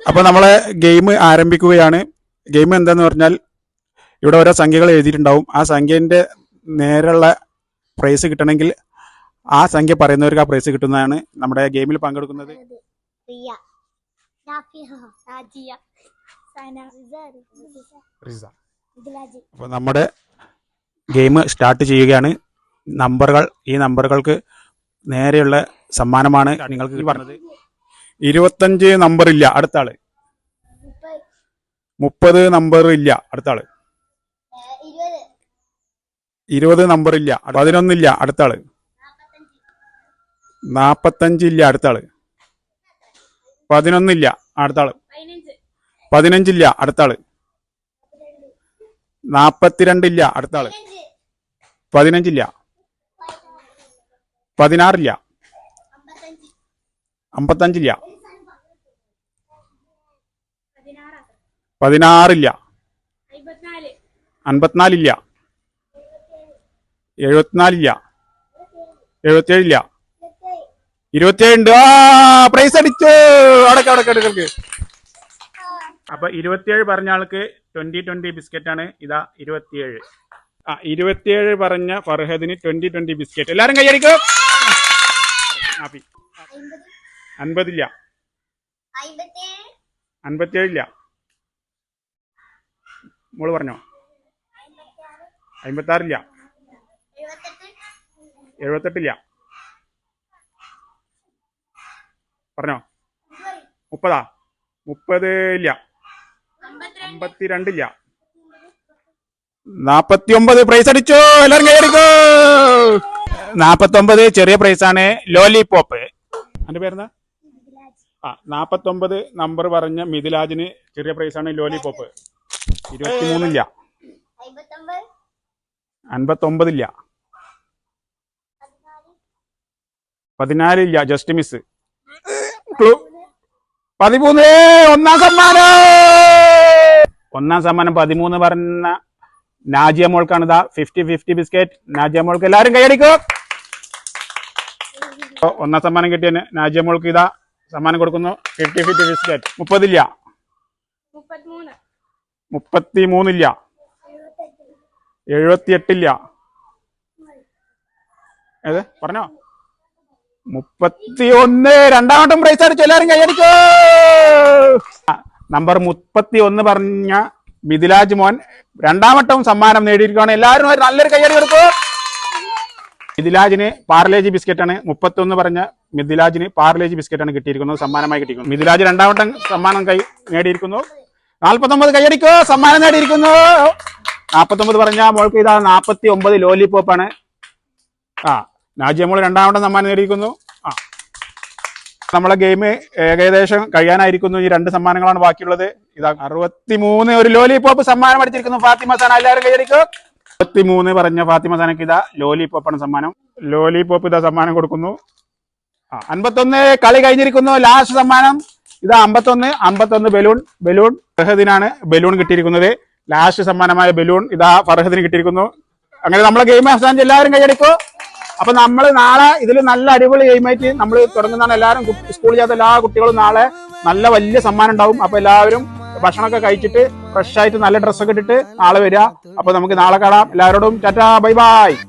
അപ്പോൾ നമ്മളെ ഗെയിം ആരംഭിക്കുകയാണ്. ഗെയിം എന്താന്ന് പറഞ്ഞാൽ ഇവിടെ ഓരോ സംഖ്യകൾ എഴുതിയിട്ടുണ്ടാവും. ആ സംഖ്യേൻ്റെ നേരെയുള്ള പ്രൈസ് കിട്ടണമെങ്കിൽ ആ സംഖ്യ പറയുന്നവർക്ക് ആ പ്രൈസ് കിട്ടുന്നതാണ്. നമ്മുടെ ഗെയിമിൽ പങ്കെടുക്കുന്നത് അപ്പോൾ നമ്മുടെ ഗെയിം സ്റ്റാർട്ട് ചെയ്യുകയാണ്. ഈ നമ്പറുകൾക്ക് നേരെയുള്ള സമ്മാനമാണ് നിങ്ങൾക്ക് പറഞ്ഞത്. 25 നമ്പർ ഇല്ല, അടുത്ത ആള്. 30 നമ്പർ ഇല്ല, അടുത്ത ആള്. 20 നമ്പർ ഇല്ല, 11 ഇല്ല, അടുത്ത ആള്. 45 ഇല്ല, അടുത്ത ആള്. 11 ഇല്ല, അടുത്ത ആള്. 15 ഇല്ല, അടുത്ത ആള്. 42 ഇല്ല, അടുത്ത ആള്. 15 ഇല്ല. 16 ഇല്ല. 55 ഇല്ല. 16 ഇല്ല. 54 ഇല്ല. 74 ഇല്ല. 77 ഇല്ല. 27 ഉണ്ട്. പ്രൈസ് അടിച്ചു. അടക്ക്. അപ്പൊ 27 പറഞ്ഞ ആൾക്ക് 20 ബിസ്ക്കറ്റ് ആണ്. ഇതാ 27. 27 പറഞ്ഞ ഫർഹദിന് 20 ബിസ്ക്കറ്റ്. എല്ലാരും കൈയടിക്കും. 50 ഇല്ല. 57 ഇല്ല. മോള് പറഞ്ഞോ. 56 ഇല്ല. 78 ഇല്ല. പറഞ്ഞോ. 30 30 ഇല്ല. 52 ഇല്ല. 49 പ്രൈസ് അടിച്ചു. എല്ലാവരും കൈയടിക്കൂ. 49 ചെറിയ പ്രൈസാണ്, ലോലിപോപ്പ്. അതിന്റെ പേരെന്താ? 49 നമ്പർ പറഞ്ഞ മിഥിലാജിന് ചെറിയ പ്രൈസാണ്, ലോലിപോപ്പ്. 23 ഇല്ല. 59 ഇല്ല. 14 ഇല്ല, ജസ്റ്റ് മിസ്. 13 ഒന്നാം സമ്മാനം 13 പറഞ്ഞ നാജിയ മോൾക്കാണ്. ഇതാ 50 ബിസ്ക്കറ്റ്. നാജിയ മോൾക്ക് എല്ലാവരും കൈയടിക്കും. ഒന്നാം സമ്മാനം കിട്ടിയ നാജിയ മോൾക്ക് ഇതാ സമ്മാനം കൊടുക്കുന്നു, 50 ബിസ്ക്കറ്റ്. 30 ഇല്ല. 33 ഇല്ല. 78 ഇല്ല. ഏത് പറഞ്ഞോ. 31. രണ്ടാമട്ടും പ്രൈസ് അടിച്ചു. എല്ലാവരും കൈയടിക്കോ. നമ്പർ 31 പറഞ്ഞ മിഥിലാജ് മോൻ രണ്ടാമട്ടവും സമ്മാനം നേടിയിരിക്കുകയാണ്. എല്ലാവരും നല്ലൊരു കൈയടി കൊടുക്കൂ. മിഥിലാജിന് പാർലേജി ബിസ്ക്കറ്റ് ആണ്. 31 പറഞ്ഞ മിഥിലാജിന് പാർലേജി ബിസ്ക്കറ്റ് ആണ് കിട്ടിയിരിക്കുന്നത്, സമ്മാനമായി കിട്ടിയിരിക്കുന്നു. മിഥിലാജ് രണ്ടാമട്ടം സമ്മാനം നേടിയിരിക്കുന്നു. 49 കൈയടിക്കോ. സമ്മാനം നേടിയിരിക്കുന്നു. 49 പറഞ്ഞ മോൾക്ക് ഇതാ 49 ലോലിപോപ്പ് ആണ്. നാജിയ മോൾ രണ്ടാമത്തെ സമ്മാനം നേടിയിരിക്കുന്നു. നമ്മളെ ഗെയിം ഏകദേശം കഴിയാനായിരിക്കുന്നു. ഈ 2 സമ്മാനങ്ങളാണ് ബാക്കിയുള്ളത്. ഇതാ 63 ഒരു ലോലിപോപ്പ് സമ്മാനം അടിച്ചിരിക്കുന്നു ഫാത്തിമ സാന. എല്ലാവരും കൈയടിക്കും. 63 പറഞ്ഞ ഫാത്തിമ സാനക്ക് ഇതാ ലോലിപോപ്പാണ് സമ്മാനം. ലോലിപോപ്പ് ഇതാ സമ്മാനം കൊടുക്കുന്നു. 51 കളി കഴിഞ്ഞിരിക്കുന്നു. ലാസ്റ്റ് സമ്മാനം ഇതാ 51 ബലൂൺ ഫർഹദിനാണ് ബലൂൺ കിട്ടിയിരിക്കുന്നത്. ലാസ്റ്റ് സമ്മാനമായ ബലൂൺ ഇതാ ഫർഹദിന് കിട്ടിയിരിക്കുന്നു. അങ്ങനെ നമ്മളെ ഗെയിം അവസാനിച്ച് എല്ലാവരും കൈയടിക്കും. അപ്പൊ നമ്മൾ നാളെ ഇതിൽ നല്ല അടിപൊളി ഗെയിമായിട്ട് നമ്മൾ തുടങ്ങുന്നതാണ്. എല്ലാവരും സ്കൂളിൽ ചെയ്യാത്ത എല്ലാ കുട്ടികളും നാളെ നല്ല വലിയ സമ്മാനം ഉണ്ടാവും. അപ്പൊ എല്ലാവരും ഭക്ഷണമൊക്കെ കഴിച്ചിട്ട് ഫ്രഷ് ആയിട്ട് നല്ല ഡ്രസ്സൊക്കെ ഇട്ടിട്ട് നാളെ വരിക. അപ്പൊ നമുക്ക് നാളെ കാണാം. എല്ലാവരോടും ടാറ്റാ, ബൈ ബൈ.